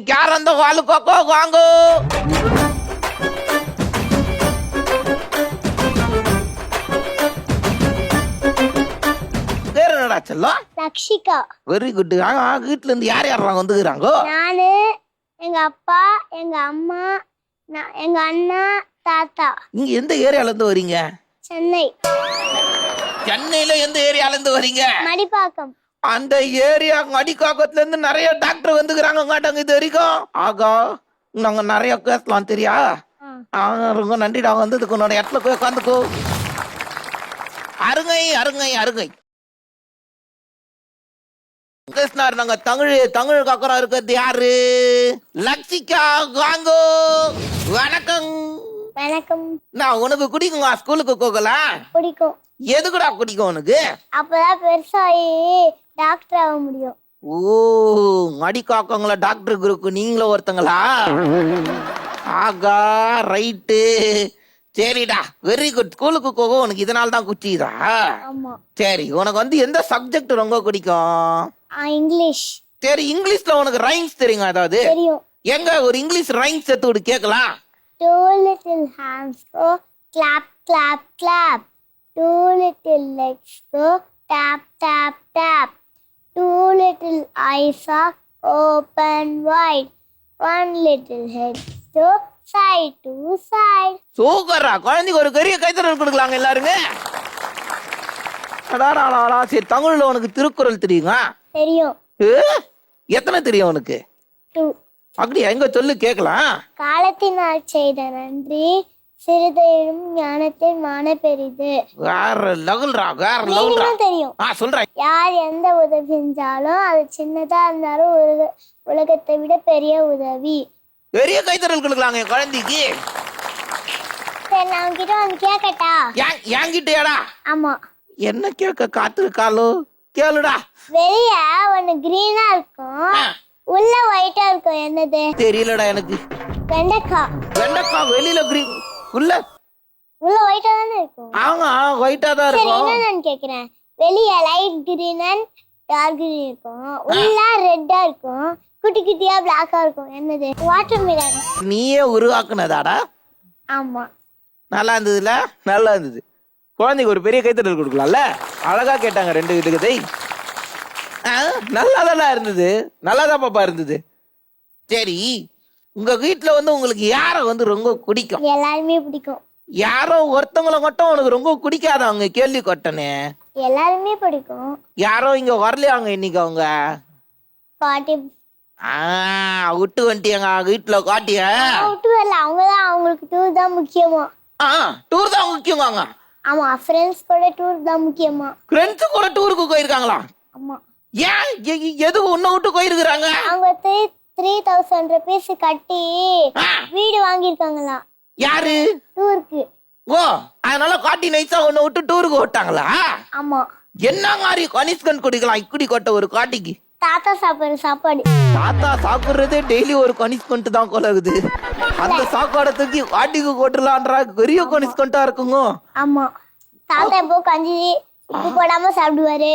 இன்னைக்கு யார் அந்த வாலு கோக்கோ வாங்கோ. பேர் என்னடா செல்லம்? லக்ஷிகா. Very good. வீட்டுல இருந்து யார் யாரெல்லாம் வந்துக்கிறாங்கோ? நானு, எங்க அப்பா, எங்க அம்மா, எங்க அண்ணா, தாத்தா. நீங்க எந்த ஏரியால இருந்து வரீங்க? சென்னை. சென்னையில எந்த ஏரியால இருந்து வரீங்க? மடிப்பாக்கம். அந்த ஏரியா மடிக்காக்கத்துல இருந்து நிறைய டாக்டர் வந்துக்கிறாங்க காட்டாங்க இது வரைக்கும். ஆகா, நாங்க நிறைய பேசலாம் தெரியா? ரொம்ப நன்றிடா வந்ததுக்கு. உன்னோட இடத்துல போய் உட்காந்துக்கோ. அருங்கை அருங்கை அருங்கை. நாங்க தமிழ் காக்கரா இருக்கிறது யாரு? லக்ஷிகா வாங்கோ. வணக்கம். வணக்கம். நான் உனக்கு குடிக்குங்க ஸ்கூலுக்கு போகலாம். பிடிக்கும். எதுக்குடா குடிக்கும் உனக்கு? அப்பதான் பெருசாகி டாக்டர் ஆக முடியும். ஓ, மடி காக்கங்களா டாக்டர் குரூப் நீங்களும் ஒருத்தங்களா? ஆகா, ரைட்டு. சரிடா, வெரி குட். ஸ்கூலுக்கு போக உனக்கு இதனால தான் குச்சிதா? ஆமா. சரி, உனக்கு வந்து எந்த சப்ஜெக்ட் ரொம்ப பிடிக்கும்? இங்கிலீஷ். சரி, இங்கிலீஷ்ல உனக்கு ரைம்ஸ் தெரியுங்க? அதாவது தெரியும். எங்க ஒரு இங்கிலீஷ் ரைம்ஸ் எடுத்து விடு கேக்கலாம். Two little hands go clap clap clap. Two little legs go tap tap tap. Two little eyes are open wide. One little head go side to side. சூப்பரா, குழந்தைக்கு ஒரு பெரிய கைத்தறல் கொடுக்கலாங்க எல்லாருங்க. சரி, தமிழ்ல உனக்கு திருக்குறள் தெரியுங்க? தெரியும். எத்தனை தெரியும் உனக்கு? 2. அப்படியா? எங்க சொல்லு கேக்கலாம். காலத்தினால் செய்த நன்றி சிறிதேனும் ஞானத்தின் மான பெரிது. வேற லெவல்ரா, வேற லெவல்ரா. தெரியும். சொல்றேன். யார் எந்த உதவி செஞ்சாலும் அது சின்னதா இருந்தாலும் உலகத்தை விட பெரிய உதவி. பெரிய கைத்தறல் கொடுக்கலாங்க என் குழந்தைக்கு. சரி, நான் உன்கிட்ட வந்து கேட்கட்டா? என்கிட்டயாடா? ஆமா. என்ன கேட்க காத்திருக்காளோ? கேளுடா. வெளிய ஒண்ணு கிரீனா இருக்கும், உள்ள ஒயிட்டா இருக்கும். என்னது? தெரியலடா எனக்கு. வெண்டைக்காய். வெண்டைக்காய் வெளியில கிரீன், உள்ள ஒயிட்டா தானே இருக்கும். ஆமா, ஒயிட்டா தான் சரி, இருக்கும். என்ன நான் கேக்குறேன், வெளிய light green and dark green இருக்கும், உள்ள ரெட்டா இருக்கும், குட்டி குட்டியா பிளாக்கா இருக்கும். என்னது? Watermelon. நீயே உருவாக்குனதாடா? ஆமா. நல்லா இருந்ததுல? நல்லா இருந்தது. குழந்தைக்கு ஒரு பெரிய கைத்தறல் கொடுக்கலாம்ல? அழகா கேட்டாங்க ரெண்டு கதை. நல்லாதானா இருந்தது? நல்லாதான் பாப்பா இருந்தது. சரி, உங்க வீட்டுல வந்து உங்களுக்கு யார வந்து ரொம்ப பிடிக்கும்? எல்லாருமே பிடிக்கும். யாரோ ஒருத்தவங்களை மட்டும் உனக்கு ரொம்ப பிடிக்காத அவங்க கேள்வி கொட்டனே? எல்லாருமே பிடிக்கும். யாரோ இங்க வரலையாங்க இன்னைக்கு? அவங்க பாட்டி விட்டு வந்துட்டியாங்க வீட்டுல? காட்டிய விட்டு வரல, அவங்கதான். அவங்களுக்கு டூர் தான் முக்கியமா. டூர் தான் முக்கியமாங்க? ஆமா, ஃப்ரெண்ட்ஸ் கூட டூர் தான் முக்கியமா. ஃப்ரெண்ட்ஸ் கூட டூருக்கு போயிருக்காங்களா? ஆமா. ஏன் எது உன்னை விட்டு போயிருக்காங்க? அவங்க 3,000 rupees கட்டி வீடு வாங்கிருக்காங்களா? யாரு? டூருக்கு. ஓ, அதனால காட்டி நைஸா உன்னை விட்டு டூருக்கு விட்டாங்களா? ஆமா. என்ன மாதிரி கனிஷ்கன் குடிக்கலாம் இப்படி கொட்ட ஒரு காட்டிக்கு? தாத்தா சாப்பிடுற சாப்பாடு. தாத்தா சாப்பிடுறதே டெய்லி ஒரு கனிஷ்கன்ட் தான் கொலகுது. அந்த சாப்பாடை தூக்கி காட்டிக்கு கொட்டலான்றா, பெரிய கனிஷ்கன்ட்டா இருக்குங்க. ஆமா. தாத்தா எப்போ கஞ்சி உப்பு போடாம சாப்பிடுவாரு,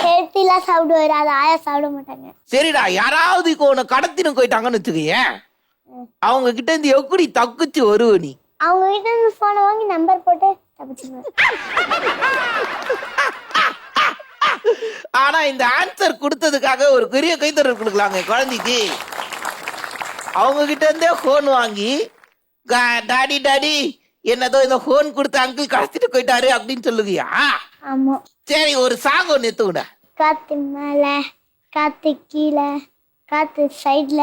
ஹெல்த்திலாம் சாப்பிடுவாரு. அது ஆயா சாப்பிட மாட்டாங்க. சரிடா, யாராவது உன்னை கடத்தின்னு போயிட்டாங்கன்னு வச்சுக்கயே, அவங்க கிட்ட இருந்து எப்படி தப்பிச்சு வருவ நீ? அவங்க கிட்ட இருந்து போனை வாங்கி நம்பர் போட்டு தப்பிச்சுருவேன். ஆனா இந்த ஆன்சர் கொடுத்ததுக்காக ஒரு பெரிய கைத்தறல் கொடுக்கலாங்க குழந்தைக்கு. அவங்க கிட்ட இருந்தே போன் வாங்கி, டாடி டாடி என்னதோ இந்த போன் கொடுத்த அங்கிள் கடத்திட்டு போயிட்டாரு அப்படின்னு சொல்லுவியா? ஆமா. சரி, ஒரு சாங் ஒன்னு எடுத்துக்கிட. காத்து மேல, காத்து கீழே, காத்து சைட்ல,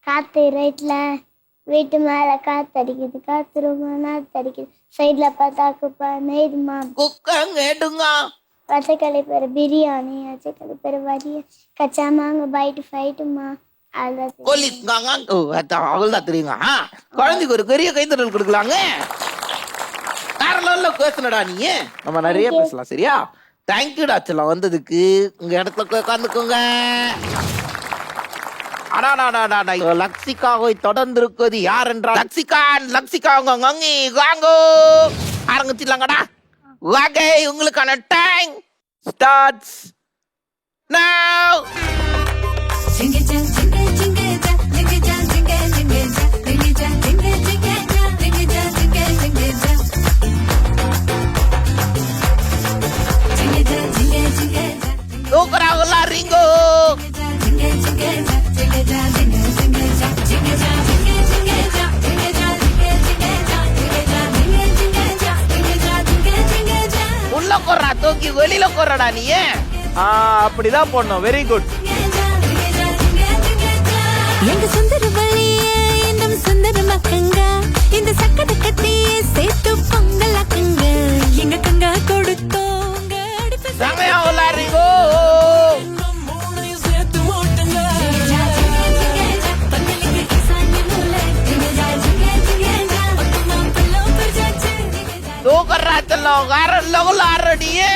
காத்து ரைட்ல, வீட்டு மேல காத்து அடிக்குது, காத்து ரொம்ப நாத்து அடிக்குது, சைட்ல பார்த்தா குப்பா நெய்துமா, குக்கங்க பச்சைக்கலை பேரு பிரியாணி, அச்சைக்கலை பேரு வரிய, கச்சாமாங்க பைட்டு ஃபைட்டுமா. அவள்தான் தெரியுங்க. குழந்தைக்கு ஒரு பெரிய கைத்தறல் கொடுக்கலாங்க. பேசலடா நீ, நம்ம நிறைய பேசலாம். சரியா? தேங்க்யூடா செல்லம் வந்ததுக்கு. உங்க இடத்துல உட்காந்துக்கோங்க. லக்ஷிகாவை தொடர்ந்து இருக்குது யார் என்றால் லக்ஷிகா வாங்கோ ஆரம்பிச்சிடலாங்கடா. ஓகே, உங்களுக்கான டைம் ஸ்டார்ட்ஸ் நவ. போடுறடா நீ. அப்படிதான் போடணும். Very good. எங்க சுந்தர வழியே இன்னும் சுந்தர மக்கங்க இந்த சக்கர கட்டியே சேர்த்து பொங்கல் அக்கங்க எங்க கங்க கொடுத்தோங்க செமையா விளாடுறீங்கோ. சூக்கர்ரா செல்லம், வேற லெவல் ஆடுறடியே.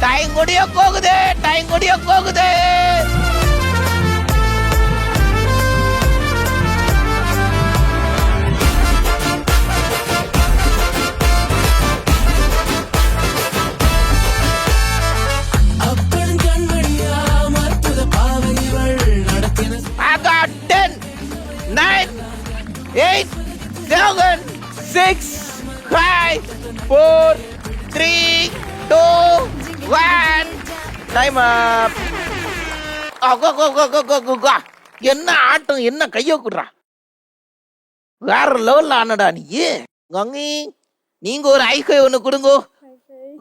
டைம் கொடிய போகுது, டைம் கொடிய போகுது. I got 10, 9, 8, 7, 6, 5, 4, 3, 2, 1. Time up. Go. என்ன ஆட்டம், என்ன கைய குடுறா. வேற லெவல்ல ஆனடா நீ. கங்கி நீங்க ஒரு ஐகை ஒண்ணு கொடுங்க.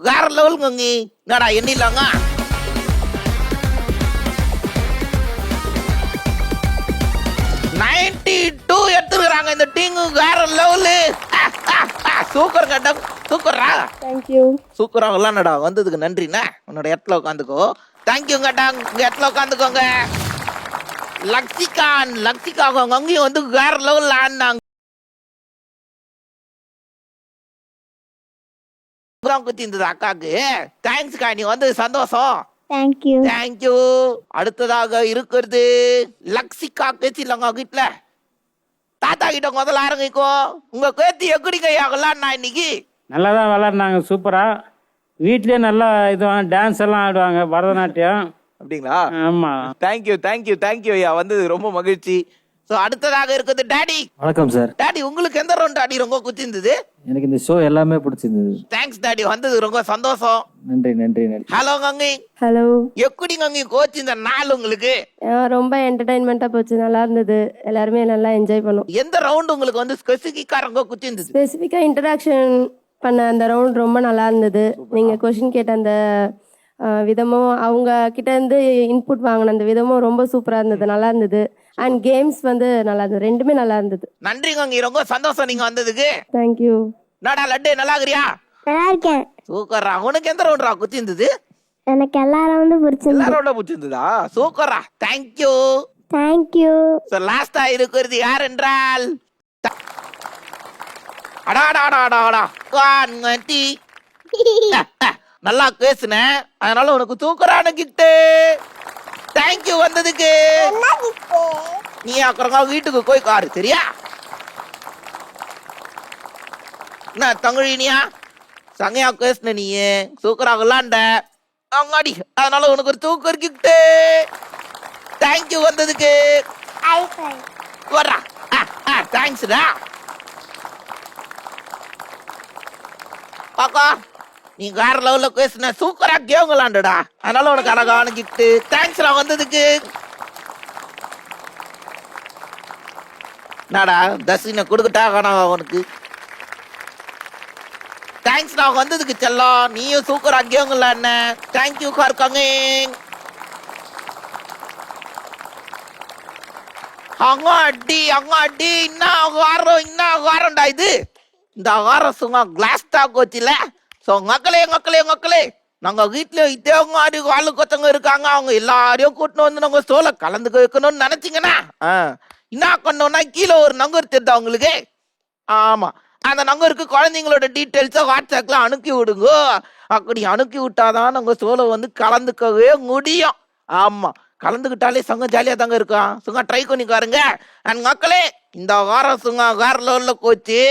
வேற லெவல் கங்கி. என்னடா எண்ணிலாங்க. 92 எடுத்துக்கிறாங்க இந்த டீம். வேற லெவலு. சூப்பர் கட்டம், சூப்பர்ரா. தேங்க்யூ. சூப்பரா விளாண்டடா. வந்ததுக்கு நன்றிண்ணா. உன்னோட இடத்துல உட்காந்துக்கோ. தேங்க்யூ கட்டாங். உங்க இடத்துல உட்காந்துக்கோங்க. லக்ஷிகா அங்கேயும் வந்து வேற லெவல்ல ஆடினாங்க. குத்தி இருந்தது அக்காக்கு. தேங்க்ஸ்க்கா, நீ வந்து சந்தோஷம். தேங்க்யூ. அடுத்ததாக இருக்கிறது லக்ஷிகா பேச்சிலங்க வீட்டுல. தாத்தா கிட்ட முதல்ல ஆரம்பிக்கோ. உங்க பேத்தி எப்படி கையாகலாம் இன்னைக்கு? நல்லா தான் விளாட்னாங்க, சூப்பராக. வீட்லேயே நல்லா இது டான்ஸ் எல்லாம் ஆடுவாங்க, பரதநாட்டியம். அப்படிங்களா? ஆமாம். தேங்க்யூ ஐயா, வந்தது ரொம்ப மகிழ்ச்சி. ஸோ அடுத்ததாக இருக்குது டாடி. வணக்கம் சார். டாடி உங்களுக்கு எந்த ரவுண்ட் டாடி ரொம்ப குத்திருந்தது? எனக்கு இந்த ஷோ எல்லாமே பிடிச்சிருந்தது. தேங்க்ஸ் டாடி, வந்தது ரொம்ப சந்தோஷம். நன்றி. ஹலோ கங்கி. ஹலோ. எப்படி கங்கி கோச் இந்த நாள் உங்களுக்கு? ரொம்ப என்டர்டைன்மெண்ட்டாக போச்சு, நல்லா இருந்தது. எல்லாருமே நல்லா என்ஜாய் பண்ணோம். எந்த ரவுண்ட் உங்களுக்கு வந்து ஸ்பெசிஃபிக்கா ரொம்ப குத்திருந்தது? ஸ்பெசிஃபிக்காக இன்டராக்ஷன் பண்ண அந்த ரவுண்ட் ரொம்ப நல்லா இருந்தது. நீங்கள் கொஷின் கேட்ட அந்த விதமும் அவங்க கிட்ட இருந்து இன்புட் வாங்கின அந்த விதமும் ரொம்ப சூப்பராக இருந்தது, நல்லா இருந்தது. அண்ட் கேம்ஸ் வந்து நல்லா இருந்தது, ரெண்டுமே நல்லா இருந்தது. நன்றி கங்கி, ரொம்ப சந்தோஷம் நீங்க வந்ததுக்கு. தேங்க்யூ. நாடா லட்டு நல்லா இருக்கிறியா? நல்லா இருக்கேன். சூப்பர்ரா. உனக்கு எந்த ரவுண்டா குத்திருந்தது? எனக்கு எல்லா ரவுண்டும் பிடிச்சிருந்தது. எல்லா ரவுண்டா பிடிச்சிருந்ததா? சூப்பர்ரா. தேங்க்யூ. ஸோ லாஸ்டா இருக்கிறது யார் என்றால் அடாடாடாடாடா கான்கட்டி. நல்லா பேசுனேன், அதனால உனக்கு தூக்குறான கிஃப்ட். தேங்க்யூ வந்ததுக்கு. நீ அப்புறம் வீட்டுக்கு போய் காரு, சரியா? என்ன தங்குழினியா சங்கையா பேசுன நீ, சூக்கரா விளாண்ட அங்காடி, அதனால உனக்கு ஒரு தூக்கர் கிஃப்ட். தேங்க்யூ வந்ததுக்கு. வர்றா. தேங்க்ஸ்டா. பாக்கா நீ வேற லெவல்ல பேசுன, சூப்பரா கேம் விளாண்டடா, அதனால உனக்கு அழகான கிஃப்ட். தேங்க்ஸ்டா வந்ததுக்கு. நாடா தசின கொடுக்கட்டா வேணாம் உனக்கு? தேங்க்ஸ்டா வந்ததுக்கு செல்லம். நீயும் சூப்பரா கேம் விளாண்ட. தேங்க்யூ கார்காங்க. அங்காடி இன்னும் வாரம்டா இது. இந்த வாரம் சும்மா கிளாஸ் டாக் வச்சுல. ஸோ மக்களே நாங்க வீட்டுல இதேமாரி வாழ் கொத்தவங்க இருக்காங்க, அவங்க எல்லாரையும் கூட்டின்னு வந்து நாங்க சோலை கலந்துக்க வைக்கணும்னு நினைச்சிங்கன்னா என்ன பண்ணோம்னா கீழே ஒரு நம்பர் தெரியுதா உங்களுக்கு? ஆமா, அந்த நம்பருக்கு குழந்தைங்களோட டீட்டெயில்ஸை வாட்ஸ்அப்ல அனுப்பி விடுங்க. அப்படி அனுப்பி விட்டாதான் நாங்க சோலை வந்து கலந்துக்கவே முடியும். ஆமா, கலந்துக்கிட்டாலே சங்கம் ஜாலியா தாங்க இருக்கும். சுங்க ட்ரை பண்ணி பாருங்க. அண்ட் மக்களே, இந்த வாரம் சுங்க வேற லெவல்ல கோச்சு.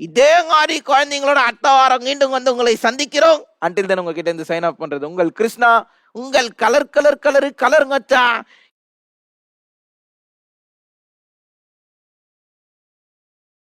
இதே மாதிரி குழந்தைங்களோட அடுத்த வாரம் மீண்டும் வந்து உங்களை சந்திக்கிறோம். அன்டில் தென் உங்ககிட்ட இருந்து சைன் ஆஃப் பண்றது உங்கள் கிருஷ்ணா, உங்கள் கலர் மச்சான்.